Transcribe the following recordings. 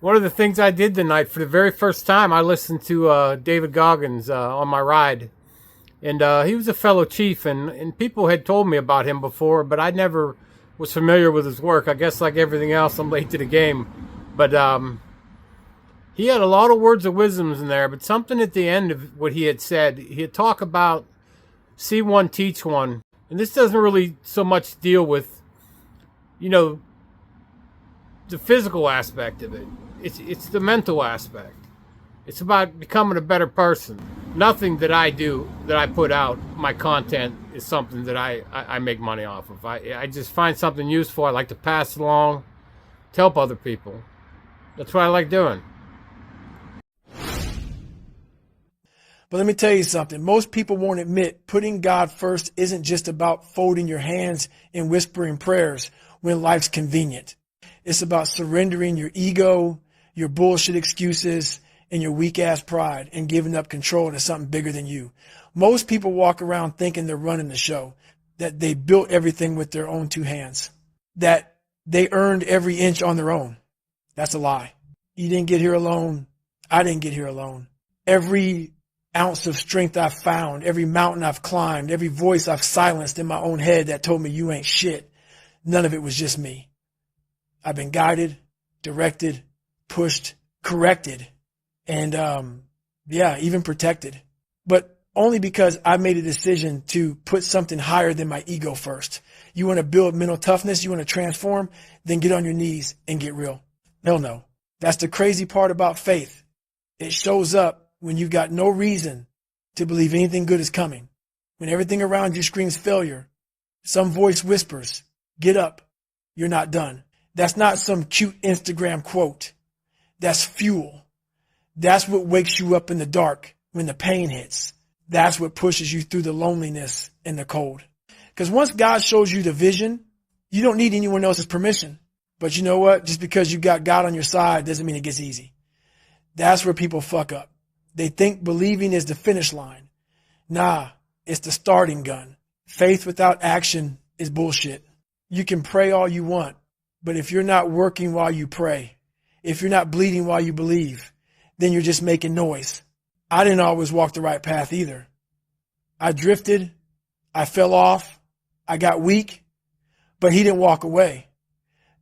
One of the things I did tonight, for the very first time, I listened to David Goggins on my ride. And he was a fellow chief, and people had told me about him before, but I never was familiar with his work. I guess like everything else, I'm late to the game. But he had a lot of words of wisdoms in there, but something at the end of what he had said, he had talked about see one, teach one. And this doesn't really so much deal with, you know, the physical aspect of it. It's the mental aspect. It's about becoming a better person. Nothing that I do, that I put out, my content is something that I make money off of. I just find something useful. I like to pass it along, to help other people. That's what I like doing. But let me tell you something. Most people won't admit putting God first isn't just about folding your hands and whispering prayers when life's convenient. It's about surrendering your ego, your bullshit excuses, and your weak-ass pride and giving up control to something bigger than you. Most people walk around thinking they're running the show, that they built everything with their own two hands, that they earned every inch on their own. That's a lie. You didn't get here alone. I didn't get here alone. Every ounce of strength I've found, every mountain I've climbed, every voice I've silenced in my own head that told me you ain't shit, none of it was just me. I've been guided, directed, pushed, corrected, and even protected. But only because I made a decision to put something higher than my ego first. You want to build mental toughness, you want to transform, then get on your knees and get real. Hell no. That's the crazy part about faith. It shows up when you've got no reason to believe anything good is coming. When everything around you screams failure, some voice whispers, get up, you're not done. That's not some cute Instagram quote. That's fuel. That's what wakes you up in the dark when the pain hits. That's what pushes you through the loneliness and the cold. Because once God shows you the vision, you don't need anyone else's permission. But you know what? Just because you got God on your side doesn't mean it gets easy. That's where people fuck up. They think believing is the finish line. Nah, it's the starting gun. Faith without action is bullshit. You can pray all you want, but if you're not working while you pray, if you're not bleeding while you believe, then you're just making noise. I didn't always walk the right path either. I drifted, I fell off, I got weak, but he didn't walk away.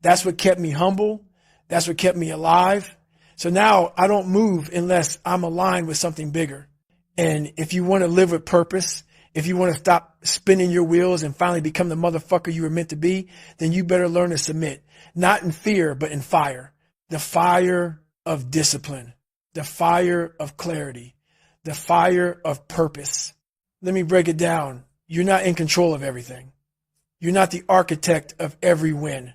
That's what kept me humble. That's what kept me alive. So now I don't move unless I'm aligned with something bigger. And if you want to live with purpose, if you want to stop spinning your wheels and finally become the motherfucker you were meant to be, then you better learn to submit, not in fear, but in fire. The fire of discipline, the fire of clarity, the fire of purpose. Let me break it down. You're not in control of everything. You're not the architect of every win.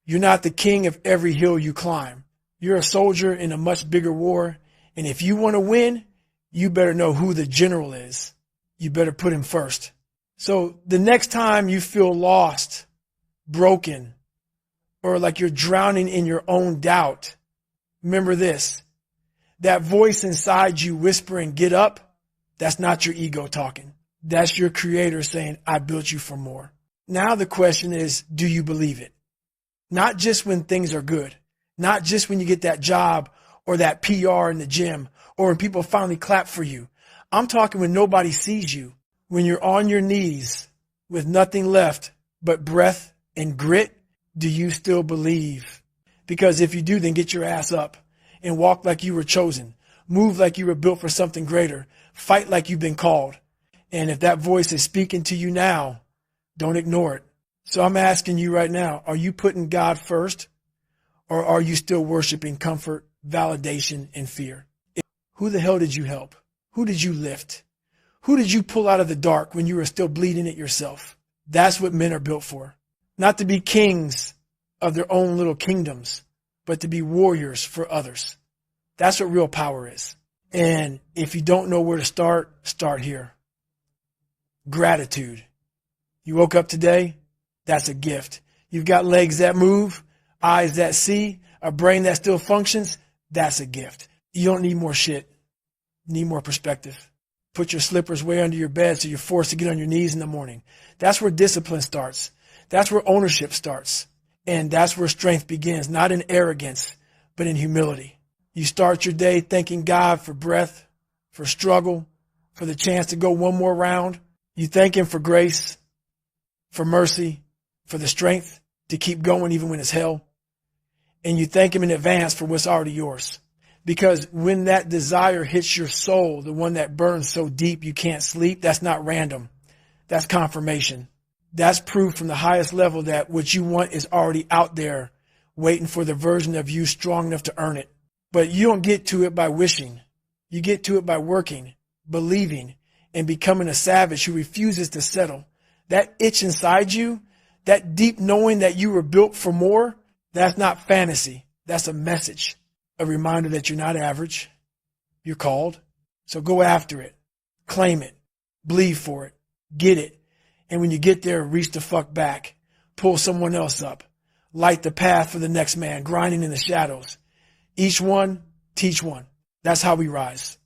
You're not the king of every hill you climb. You're a soldier in a much bigger war. And if you want to win, you better know who the general is. You better put him first. So the next time you feel lost, broken, or like you're drowning in your own doubt, remember this. That voice inside you whispering, get up, that's not your ego talking. That's your creator saying, I built you for more. Now the question is, do you believe it? Not just when things are good. Not just when you get that job or that PR in the gym or when people finally clap for you. I'm talking when nobody sees you, when you're on your knees with nothing left but breath and grit. Do you still believe? Because if you do, then get your ass up and walk like you were chosen. Move like you were built for something greater. Fight like you've been called. And if that voice is speaking to you now, don't ignore it. So I'm asking you right now, are you putting God first? Or are you still worshiping comfort, validation, and fear? Who the hell did you help? Who did you lift? Who did you pull out of the dark when you were still bleeding it yourself? That's what men are built for. Not to be kings of their own little kingdoms, but to be warriors for others. That's what real power is. And if you don't know where to start, start here. Gratitude. You woke up today, that's a gift. You've got legs that move, eyes that see, a brain that still functions, that's a gift. You don't need more shit. You need more perspective. Put your slippers way under your bed so you're forced to get on your knees in the morning. That's where discipline starts. That's where ownership starts. And that's where strength begins, not in arrogance, but in humility. You start your day thanking God for breath, for struggle, for the chance to go one more round. You thank him for grace, for mercy, for the strength to keep going even when it's hell. And you thank him in advance for what's already yours. Because when that desire hits your soul, the one that burns so deep you can't sleep, that's not random. That's confirmation. That's proof from the highest level that what you want is already out there, waiting for the version of you strong enough to earn it. But you don't get to it by wishing. You get to it by working, believing, and becoming a savage who refuses to settle. That itch inside you, that deep knowing that you were built for more, that's not fantasy. That's a message. A reminder that you're not average. You're called. So go after it. Claim it. Bleed for it. Get it. And when you get there, reach the fuck back. Pull someone else up. Light the path for the next man, grinding in the shadows. Each one, teach one. That's how we rise.